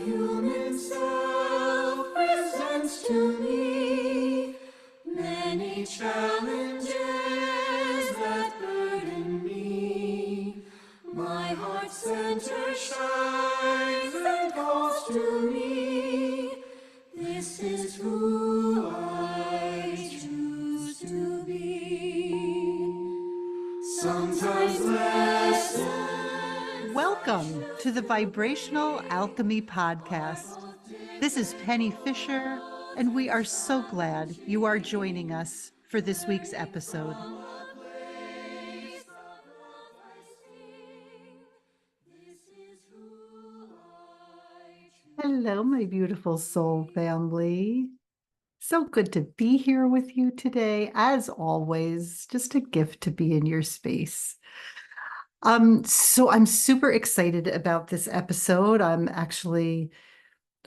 human self presents to me many challenges that burden me. My heart center shines and calls to me. This is who I choose to be. Sometimes lessons. Welcome to the Vibrational Alchemy Podcast. This is Penny Fisher, and we are so glad you are joining us for this week's episode. Hello, my beautiful soul family. So good to be here with you today. As always, just a gift to be in your space. So I'm super excited about this episode. I'm actually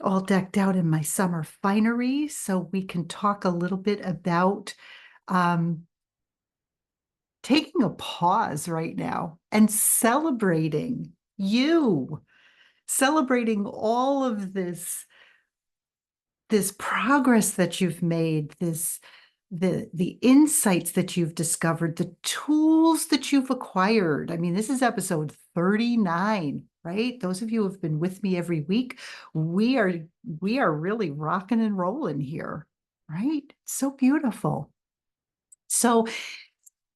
all decked out in my summer finery, so we can talk a little bit about taking a pause right now and celebrating you, celebrating all of this progress that you've made, the insights that you've discovered, the tools that you've acquired. I mean, this is episode 39, right? Those of you who have been with me every week, we are really rocking and rolling here, right? So beautiful. So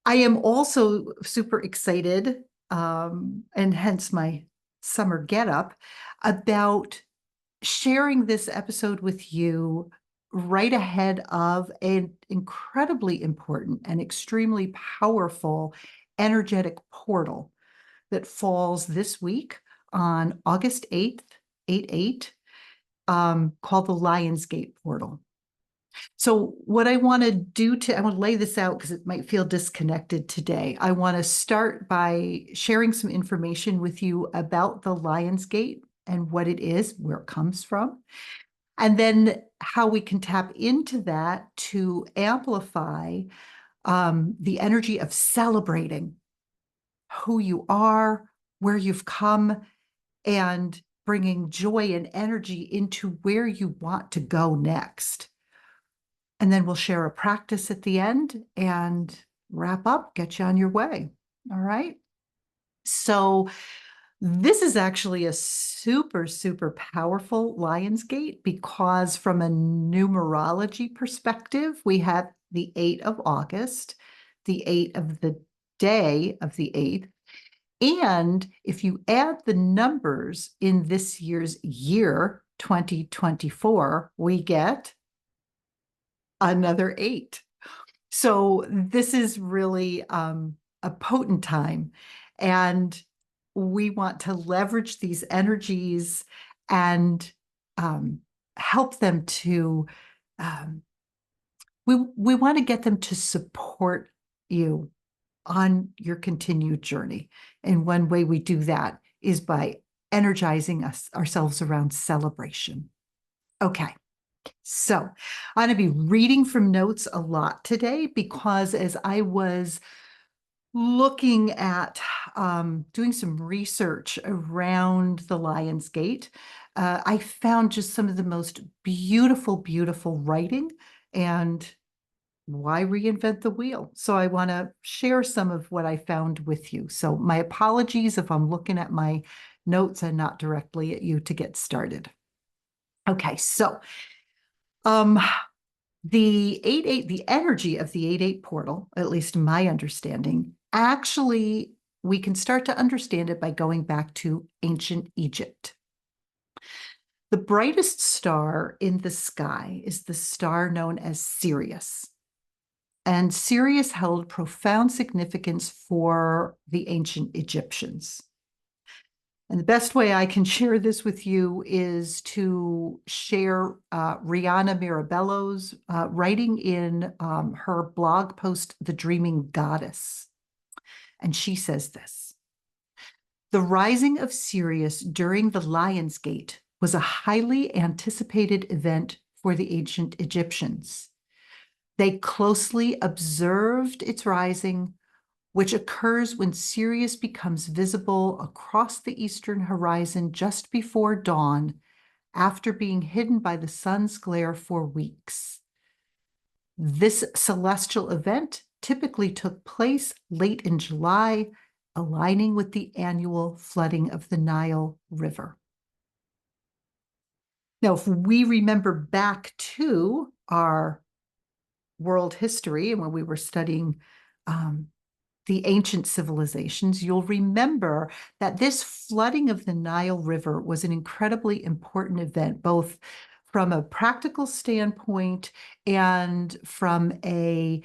I am also super excited, and hence my summer getup, about sharing this episode with you right ahead of an incredibly important and extremely powerful energetic portal that falls this week on August 8th, 8/8, called the Lionsgate portal. So what I want to lay this out because it might feel disconnected today. I want to start by sharing some information with you about the Lionsgate and what it is, where it comes from, and then how we can tap into that to amplify the energy of celebrating who you are, where you've come, and bringing joy and energy into where you want to go next. And then we'll share a practice at the end and wrap up, get you on your way. All right. So this is actually a super, super powerful Lionsgate because from a numerology perspective, we have the 8th of August, the 8th of the day of the 8th. And if you add the numbers in this year's year, 2024, we get another 8. So this is really a potent time. And we want to leverage these energies and help them to, we want to get them to support you on your continued journey. And one way we do that is by energizing ourselves around celebration. Okay. So I'm going to be reading from notes a lot today because as I was looking at doing some research around the Lionsgate, I found just some of the most beautiful, beautiful writing, and why reinvent the wheel? So I want to share some of what I found with you. So my apologies if I'm looking at my notes and not directly at you to get started. Okay, so the 8/8, the energy of the 8/8 portal, at least my understanding, actually, we can start to understand it by going back to ancient Egypt. The brightest star in the sky is the star known as Sirius. And Sirius held profound significance for the ancient Egyptians. And the best way I can share this with you is to share Rihanna Mirabello's writing in her blog post, The Dreaming Goddess. And she says this: the rising of Sirius during the Lionsgate was a highly anticipated event for the ancient Egyptians. They closely observed its rising, which occurs when Sirius becomes visible across the eastern horizon just before dawn after being hidden by the sun's glare for weeks. This celestial event typically took place late in July, aligning with the annual flooding of the Nile River. Now, if we remember back to our world history and when we were studying the ancient civilizations, you'll remember that this flooding of the Nile River was an incredibly important event, both from a practical standpoint and from a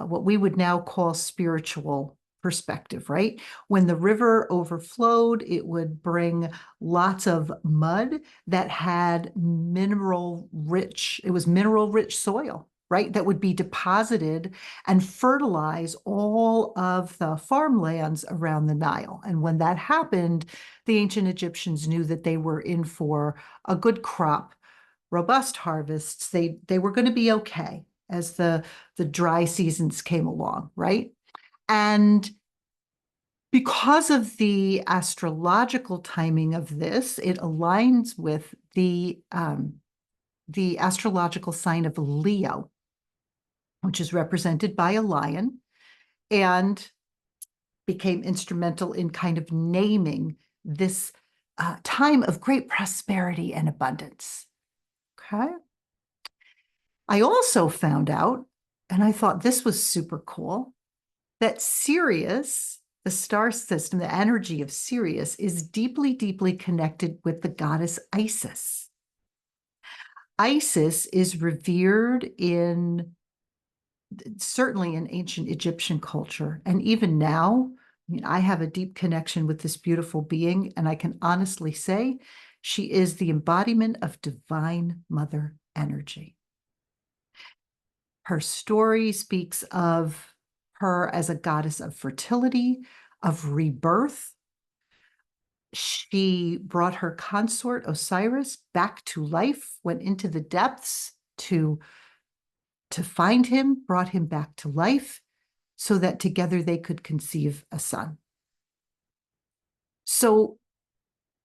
what we would now call spiritual perspective, right? When the river overflowed, it would bring lots of mud that had mineral rich soil, right? That would be deposited and fertilize all of the farmlands around the Nile. And when that happened, the ancient Egyptians knew that they were in for a good crop, robust harvests. They were going to be okay as the dry seasons came along, right? And because of the astrological timing of this, it aligns with the astrological sign of Leo, which is represented by a lion, and became instrumental in kind of naming this time of great prosperity and abundance. Okay. I also found out, and I thought this was super cool, that Sirius, the star system, the energy of Sirius, is deeply, deeply connected with the goddess Isis. Isis is revered certainly in ancient Egyptian culture. And even now, I mean, I have a deep connection with this beautiful being, and I can honestly say she is the embodiment of divine mother energy. Her story speaks of her as a goddess of fertility, of rebirth. She brought her consort Osiris back to life, went into the depths to find him, brought him back to life so that together they could conceive a son. So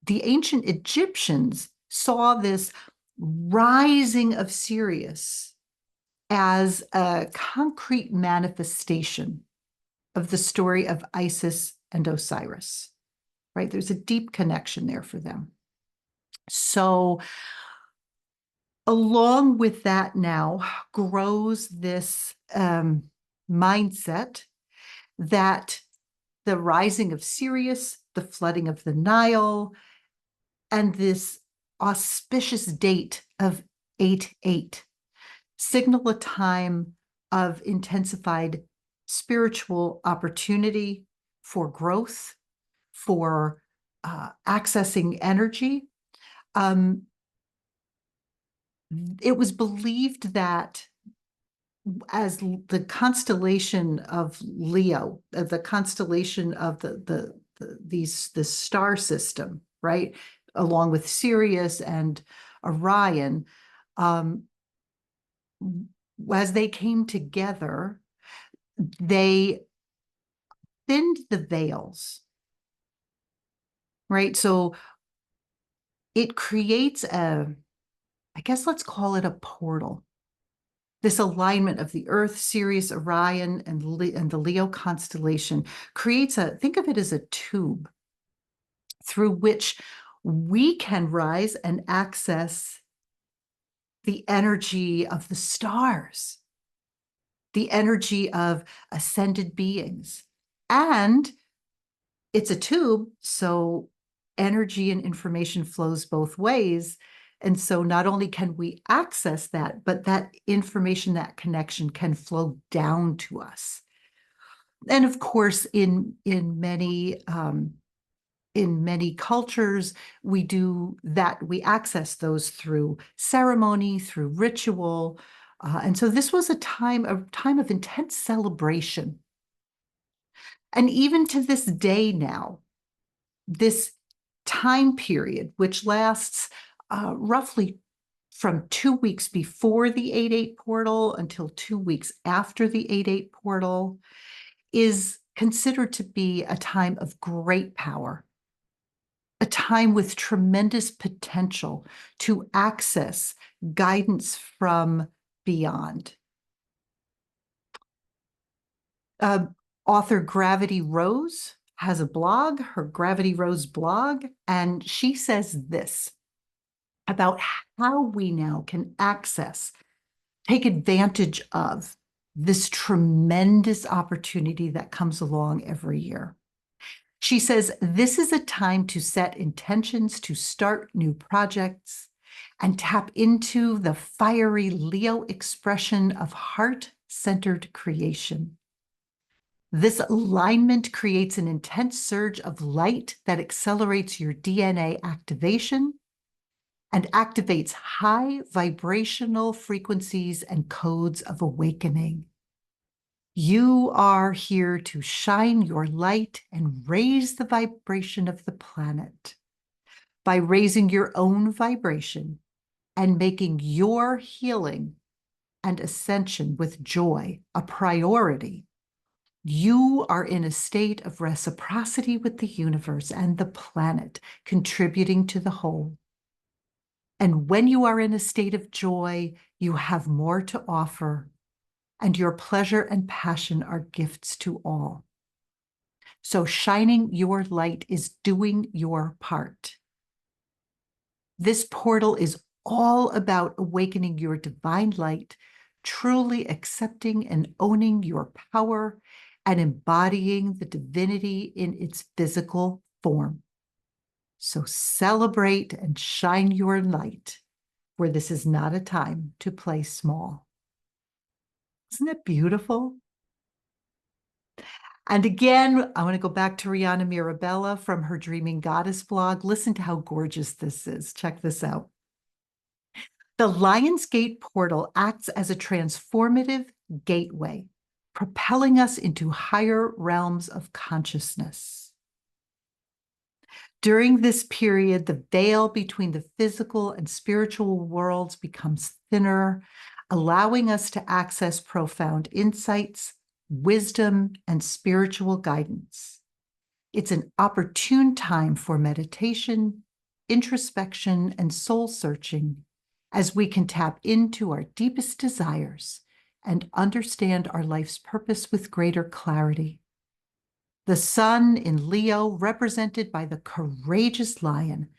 the ancient Egyptians saw this rising of Sirius as a concrete manifestation of the story of Isis and Osiris, right? There's a deep connection there for them. So along with that now grows this mindset that the rising of Sirius, the flooding of the Nile, and this auspicious date of 8/8 signal a time of intensified spiritual opportunity for growth, for accessing energy. It was believed that as the constellation of Leo, the constellation of the star system, right, along with Sirius and Orion, as they came together, they thinned the veils, right? So it creates I guess let's call it a portal. This alignment of the Earth, Sirius, Orion, and the Leo constellation creates think of it as a tube through which we can rise and access the energy of the stars, the energy of ascended beings. And it's a tube, so energy and information flows both ways. And so not only can we access that, but that information, that connection can flow down to us. And of course, in many cultures, we do that. We access those through ceremony, through ritual. And so this was a time of intense celebration. And even to this day now, this time period, which lasts roughly from 2 weeks before the 8/8 portal until 2 weeks after the 8/8 portal, is considered to be a time of great power, a time with tremendous potential to access guidance from beyond. Author Gravity Rose has a blog, her Gravity Rose blog, and she says this about how we now can access, take advantage of this tremendous opportunity that comes along every year. She says, this is a time to set intentions to start new projects and tap into the fiery Leo expression of heart-centered creation. This alignment creates an intense surge of light that accelerates your DNA activation and activates high vibrational frequencies and codes of awakening. You are here to shine your light and raise the vibration of the planet. By raising your own vibration and making your healing and ascension with joy a priority, you are in a state of reciprocity with the universe and the planet, contributing to the whole. And when you are in a state of joy, you have more to offer, and your pleasure and passion are gifts to all. So shining your light is doing your part. This portal is all about awakening your divine light, truly accepting and owning your power, and embodying the divinity in its physical form. So celebrate and shine your light, where this is not a time to play small. Isn't it beautiful? And again, I want to go back to Rihanna Mirabella from her Dreaming Goddess blog. Listen to how gorgeous this is. Check this out. The Lionsgate portal acts as a transformative gateway, propelling us into higher realms of consciousness. During this period, the veil between the physical and spiritual worlds becomes thinner, allowing us to access profound insights, wisdom, and spiritual guidance. It's an opportune time for meditation, introspection, and soul searching as we can tap into our deepest desires and understand our life's purpose with greater clarity. The sun in Leo, represented by the courageous lion,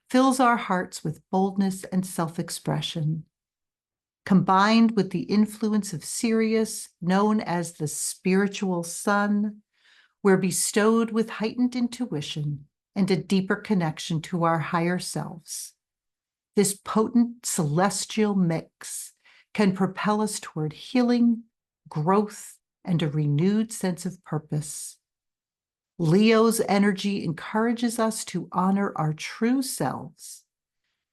fills our hearts with boldness and self-expression. Combined with the influence of Sirius, known as the spiritual sun, we're bestowed with heightened intuition and a deeper connection to our higher selves. This potent celestial mix can propel us toward healing, growth, and a renewed sense of purpose. Leo's energy encourages us to honor our true selves.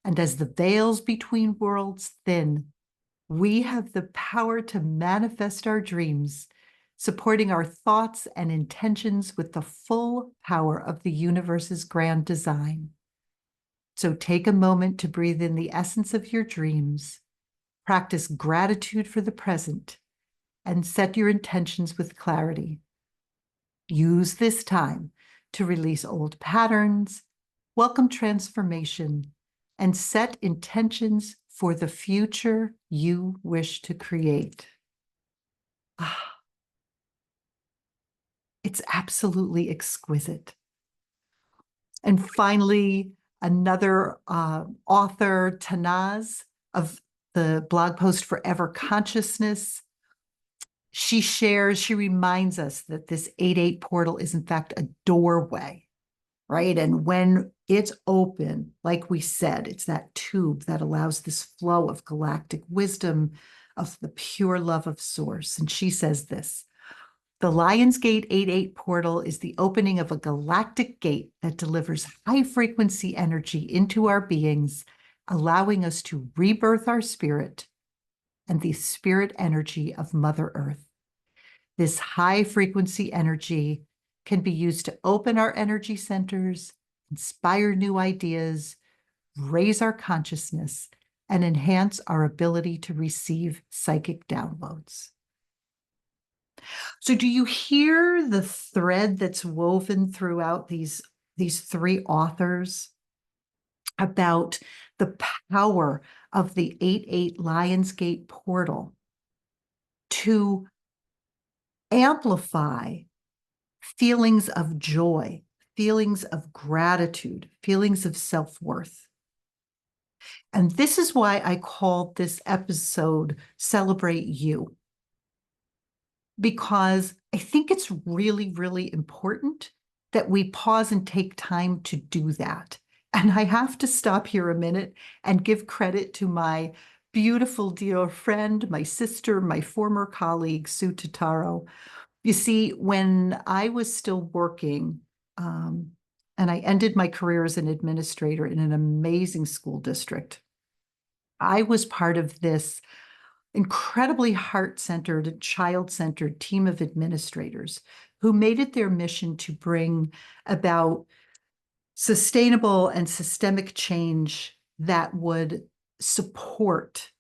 And as the veils between worlds thin, we have the power to manifest our dreams, supporting our thoughts and intentions with the full power of the universe's grand design. So take a moment to breathe in the essence of your dreams, practice gratitude for the present, and set your intentions with clarity. Use this time to release old patterns, welcome transformation, and set intentions for the future you wish to create. It's absolutely exquisite. And finally, another author, Tanaz, of the blog post Forever Consciousness, she reminds us that this 8-8 portal is in fact a doorway, right? And when it's open, like we said, it's that tube that allows this flow of galactic wisdom, of the pure love of source. And she says this: the Lionsgate 8-8 portal is the opening of a galactic gate that delivers high frequency energy into our beings, allowing us to rebirth our spirit and the spirit energy of Mother Earth. This high frequency energy can be used to open our energy centers, inspire new ideas, raise our consciousness, and enhance our ability to receive psychic downloads. So do you hear the thread that's woven throughout these these three authors about the power of the 8-8 Lionsgate portal to amplify feelings of joy, feelings of gratitude, feelings of self-worth. And this is why I called this episode Celebrate You, because I think it's really, really important that we pause and take time to do that. And I have to stop here a minute and give credit to my beautiful dear friend, my sister, my former colleague, Sue Totaro. You see, when I was still working, and I ended my career as an administrator in an amazing school district, I was part of this incredibly heart-centered, child-centered team of administrators who made it their mission to bring about sustainable and systemic change that would support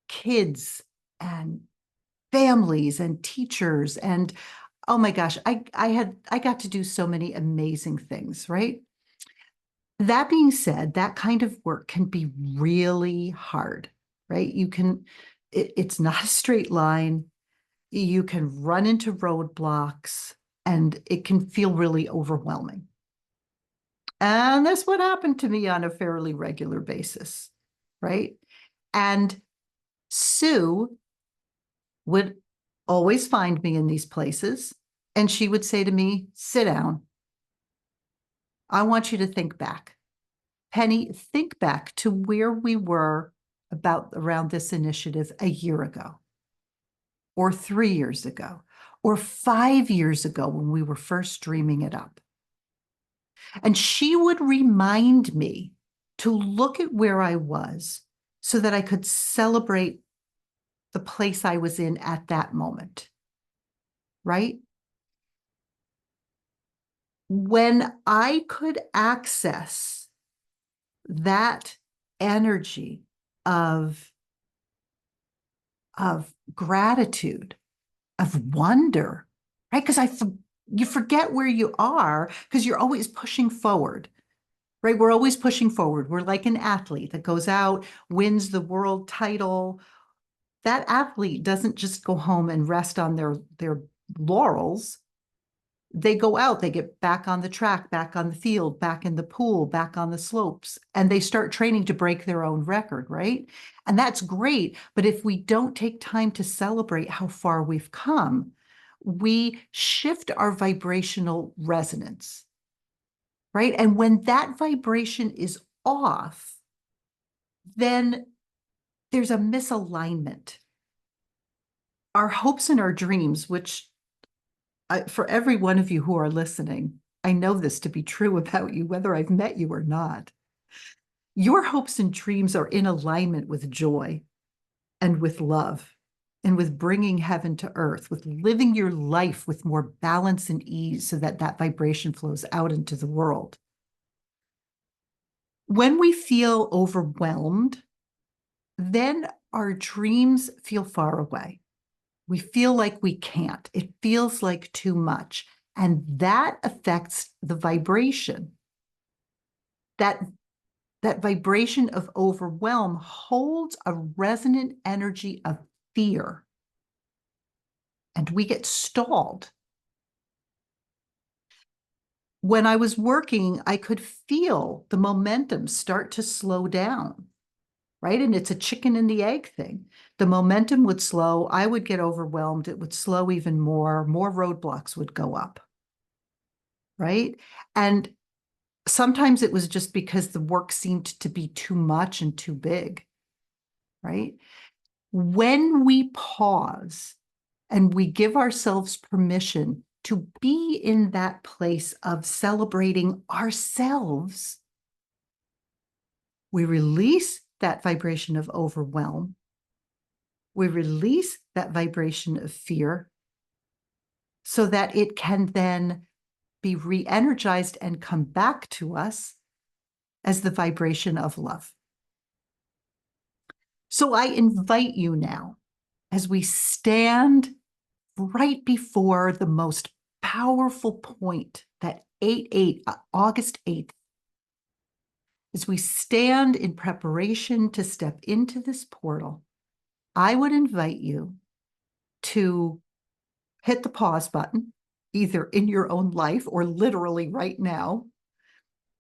kids and families and teachers. And oh my gosh, I got to do so many amazing things, right? That being said, that kind of work can be really hard, right? It's not a straight line. You can run into roadblocks and it can feel really overwhelming. And that's what happened to me on a fairly regular basis, right? And Sue would always find me in these places, and she would say to me, sit down. I want you to think back. Penny, think back to where we were around this initiative a year ago, or 3 years ago, or 5 years ago when we were first dreaming it up. And she would remind me to look at where I was so that I could celebrate the place I was in at that moment, right? When I could access that energy of gratitude, of wonder, right? Because you forget where you are because you're always pushing forward, right? We're always pushing forward. We're like an athlete that goes out, wins the world title. That athlete doesn't just go home and rest on their laurels. They go out, they get back on the track, back on the field, back in the pool, back on the slopes, and they start training to break their own record, right? And that's great. But if we don't take time to celebrate how far we've come, we shift our vibrational resonance, right? And when that vibration is off, then there's a misalignment. Our hopes and our dreams, which for every one of you who are listening, I know this to be true about you, whether I've met you or not. Your hopes and dreams are in alignment with joy and with love and with bringing heaven to earth, with living your life with more balance and ease so that that vibration flows out into the world. When we feel overwhelmed, then our dreams feel far away. We feel like we can't. It feels like too much. And that affects the vibration. That vibration of overwhelm holds a resonant energy of fear. And we get stalled. When I was working, I could feel the momentum start to slow down, right? And it's a chicken and the egg thing. The momentum would slow. I would get overwhelmed. It would slow even more. More roadblocks would go up, right? And sometimes it was just because the work seemed to be too much and too big, right? When we pause and we give ourselves permission to be in that place of celebrating ourselves, we release that vibration of overwhelm. We release that vibration of fear so that it can then be re-energized and come back to us as the vibration of love. So I invite you now, as we stand right before the most powerful point that 8/8, August 8th, as we stand in preparation to step into this portal, I would invite you to hit the pause button, either in your own life or literally right now.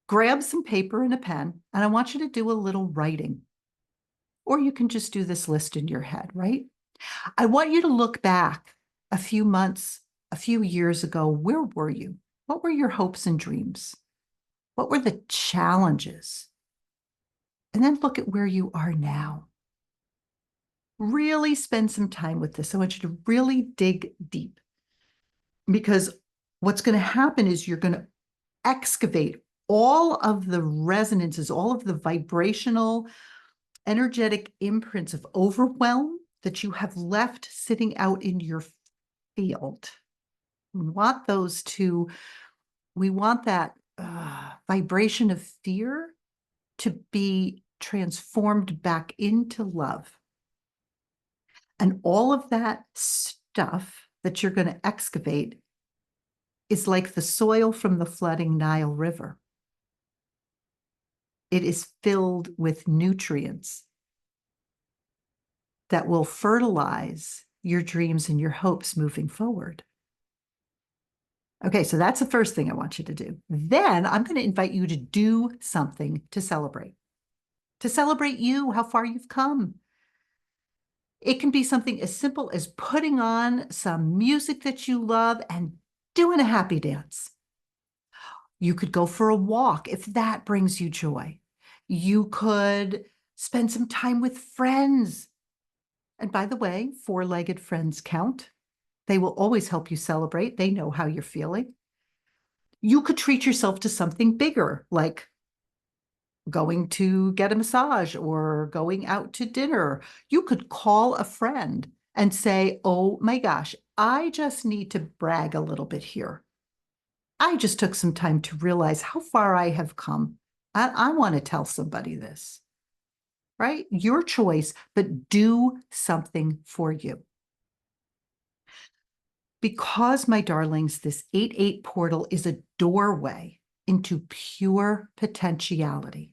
Grab some paper and a pen, and I want you to do a little writing. Or you can just do this list in your head, right? I want you to look back a few months, a few years ago. Where were you? What were your hopes and dreams? What were the challenges? And then look at where you are now. Really spend some time with this. I want you to really dig deep, because what's going to happen is you're going to excavate all of the resonances, all of the vibrational, energetic imprints of overwhelm that you have left sitting out in your field. We want we want that vibration of fear to be transformed back into love. And all of that stuff that you're going to excavate is like the soil from the flooding Nile River. It is filled with nutrients that will fertilize your dreams and your hopes moving forward. Okay, so that's the first thing I want you to do. Then I'm going to invite you to do something to celebrate you, how far you've come. It can be something as simple as putting on some music that you love and doing a happy dance. You could go for a walk if that brings you joy. You could spend some time with friends. And by the way, four-legged friends count. They will always help you celebrate. They know how you're feeling. You could treat yourself to something bigger, like going to get a massage or going out to dinner. You could call a friend and say, oh my gosh, I just need to brag a little bit here. I just took some time to realize how far I have come. I want to tell somebody this, right? Your choice, but do something for you. Because, my darlings, this 8/8 portal is a doorway into pure potentiality.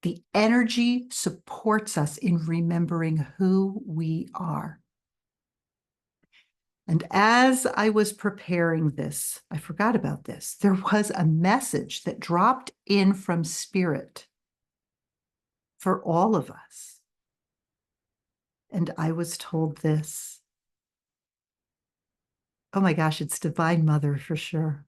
The energy supports us in remembering who we are. And as I was preparing this, I forgot about this. There was a message that dropped in from Spirit for all of us. And I was told this. Oh my gosh, it's Divine Mother for sure.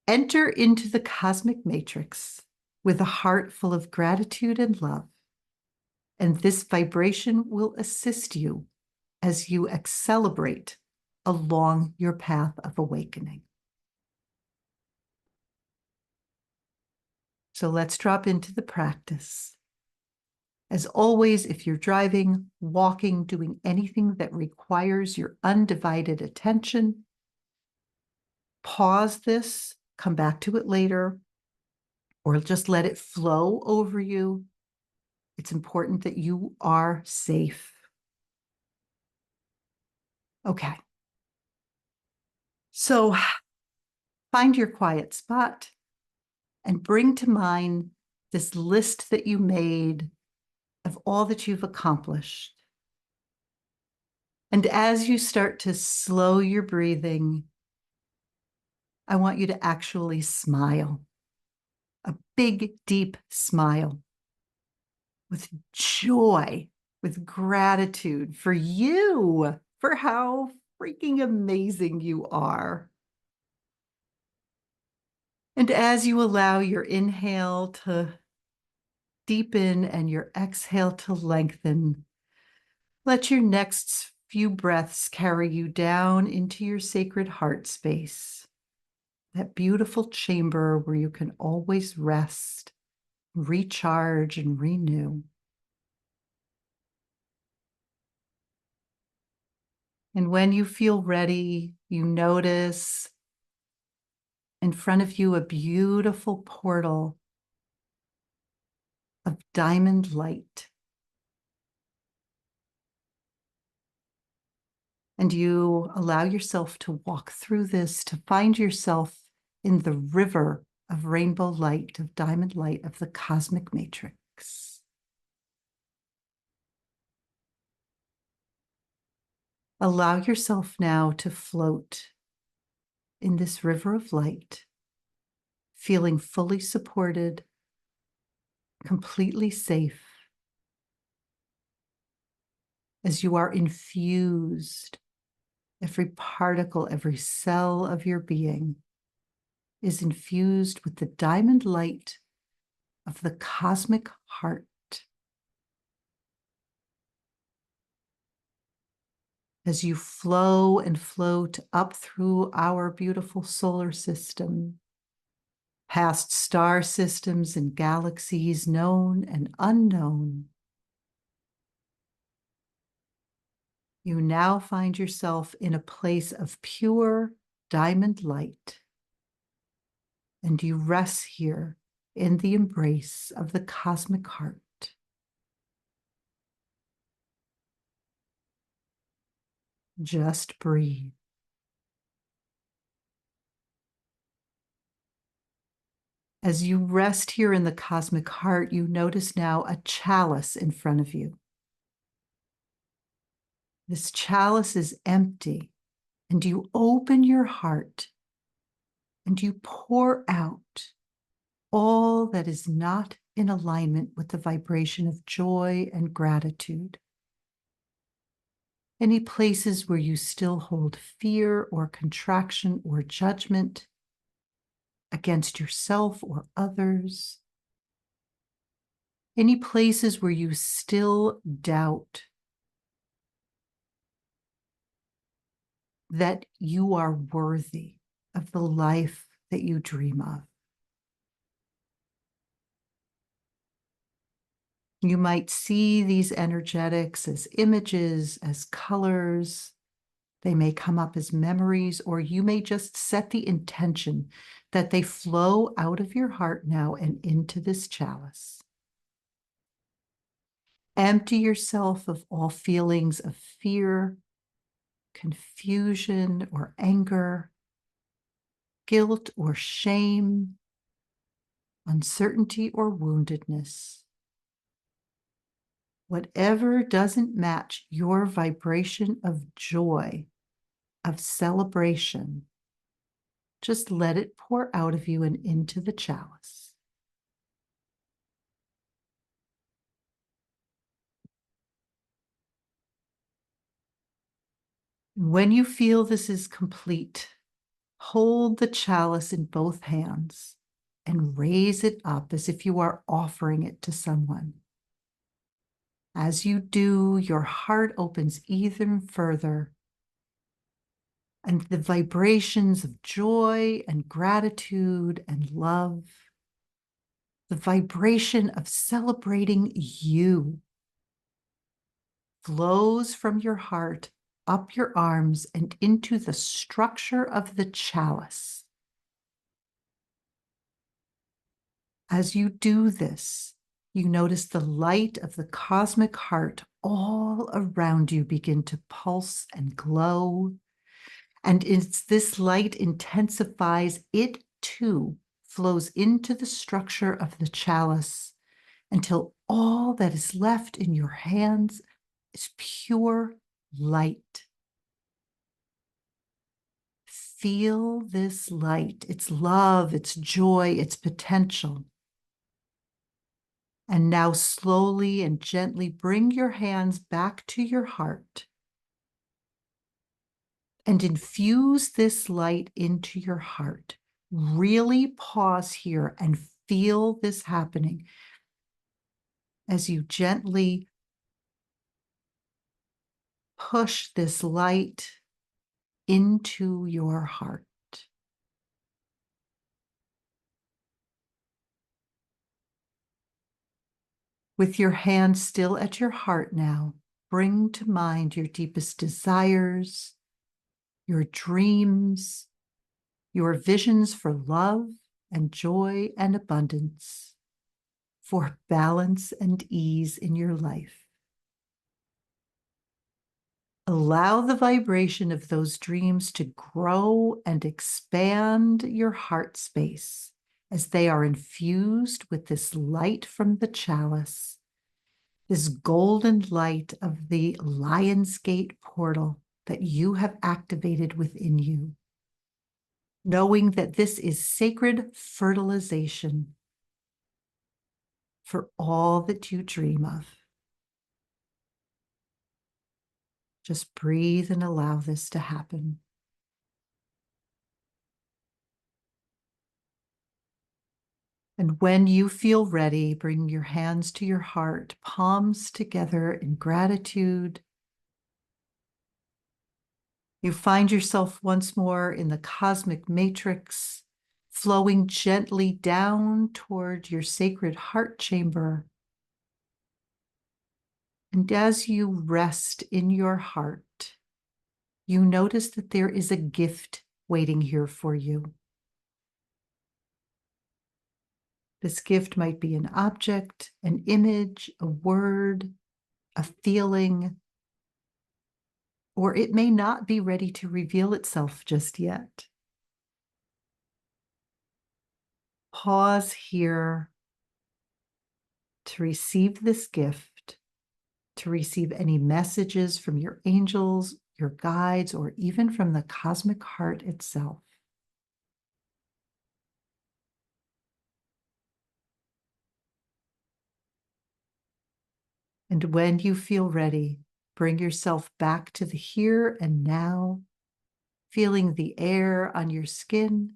Enter into the cosmic matrix with a heart full of gratitude and love, and this vibration will assist you as you accelerate along your path of awakening. So let's drop into the practice. As always, if you're driving, walking, doing anything that requires your undivided attention, pause this, come back to it later, or just let it flow over you. It's important that you are safe. Okay. So find your quiet spot and bring to mind this list that you made of all that you've accomplished. And as you start to slow your breathing, I want you to actually smile, a big, deep smile with joy, with gratitude for you, for how freaking amazing you are. And as you allow your inhale to deepen and your exhale to lengthen, let your next few breaths carry you down into your sacred heart space, that beautiful chamber where you can always rest, recharge, and renew. And when you feel ready, you notice in front of you a beautiful portal of diamond light. And you allow yourself to walk through this, to find yourself in the river of rainbow light, of diamond light, of the cosmic matrix. Allow yourself now to float in this river of light, feeling fully supported, completely safe, as you are infused. Every particle, every cell of your being is infused with the diamond light of the cosmic heart. As you flow and float up through our beautiful solar system, past star systems and galaxies known and unknown, you now find yourself in a place of pure diamond light, and you rest here in the embrace of the cosmic heart. Just breathe. As you rest here in the cosmic heart, you notice now a chalice in front of you. This chalice is empty, and you open your heart and you pour out all that is not in alignment with the vibration of joy and gratitude. Any places where you still hold fear or contraction or judgment against yourself or others. Any places where you still doubt that you are worthy of the life that you dream of. You might see these energetics as images, as colors. They may come up as memories, or you may just set the intention that they flow out of your heart now and into this chalice. Empty yourself of all feelings of fear, confusion or anger, guilt or shame, uncertainty or woundedness. Whatever doesn't match your vibration of joy, of celebration, just let it pour out of you and into the chalice. When you feel this is complete, hold the chalice in both hands and raise it up as if you are offering it to someone. As you do, your heart opens even further, and the vibrations of joy and gratitude and love, the vibration of celebrating you, flows from your heart up your arms and into the structure of the chalice. As you do this, you notice the light of the cosmic heart all around you begin to pulse and glow. And it's this light intensifies, it too flows into the structure of the chalice until all that is left in your hands is pure light. Feel this light, its love, its joy, its potential. And now slowly and gently bring your hands back to your heart and infuse this light into your heart. Really pause here and feel this happening as you gently push this light into your heart. With your hand still at your heart now, bring to mind your deepest desires, your dreams, your visions for love and joy and abundance, for balance and ease in your life. Allow Allow the vibration of those dreams to grow and expand your heart space as they are infused with this light from the chalice, this golden light of the Lionsgate portal that you have activated within you, knowing that this is sacred fertilization for all that you dream of. Just breathe and allow this to happen. And when you feel ready, bring your hands to your heart, palms together in gratitude. You find yourself once more in the cosmic matrix, flowing gently down toward your sacred heart chamber. And as you rest in your heart, you notice that there is a gift waiting here for you. This gift might be an object, an image, a word, a feeling, or it may not be ready to reveal itself just yet. Pause here to receive this gift, to receive any messages from your angels, your guides, or even from the cosmic heart itself. And when you feel ready, bring yourself back to the here and now, feeling the air on your skin,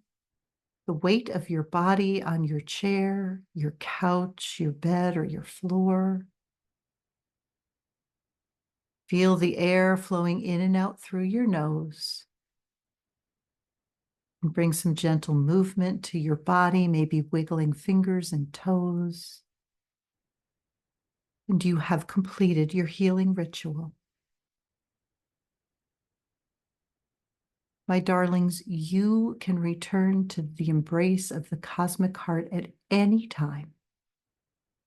the weight of your body on your chair, your couch, your bed, or your floor. Feel the air flowing in and out through your nose. And bring some gentle movement to your body, maybe wiggling fingers and toes. And you have completed your healing ritual. My darlings, you can return to the embrace of the cosmic heart at any time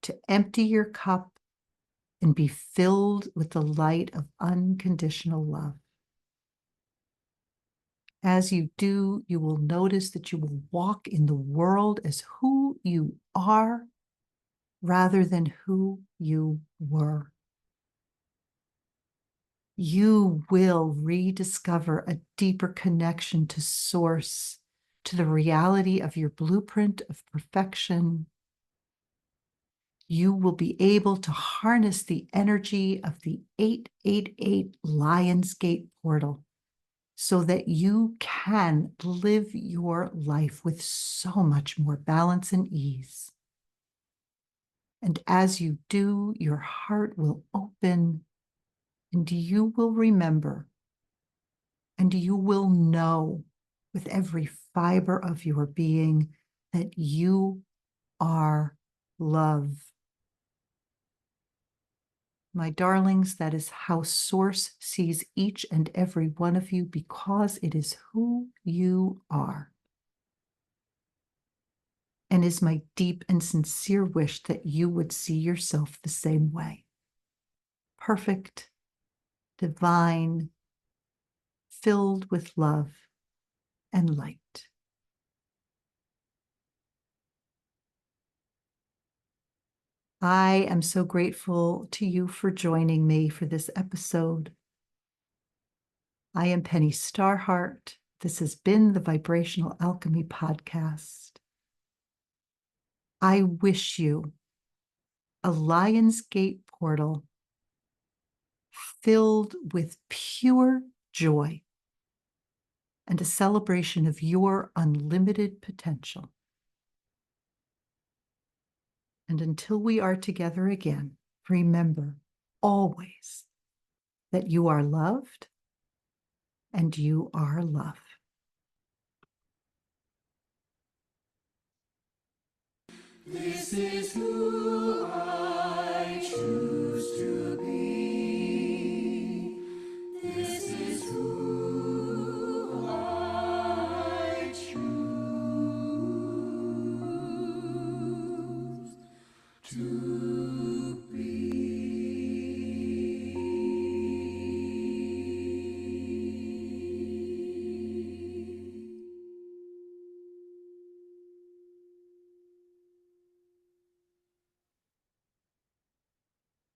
to empty your cup and be filled with the light of unconditional love. As you do, you will notice that you will walk in the world as who you are rather than who you were. You will rediscover a deeper connection to Source, to the reality of your blueprint of perfection. You will be able to harness the energy of the 888 Lionsgate portal so that you can live your life with so much more balance and ease. And as you do, your heart will open and you will remember and you will know with every fiber of your being that you are love. My darlings, that is how Source sees each and every one of you because it is who you are. And is my deep and sincere wish that you would see yourself the same way. Perfect, divine, filled with love and light. I am so grateful to you for joining me for this episode. I am Penny Starhart. This has been the Vibrational Alchemy Podcast. I wish you a Lionsgate portal filled with pure joy and a celebration of your unlimited potential. And until we are together again, remember always that you are loved and you are love. This is who I choose to be.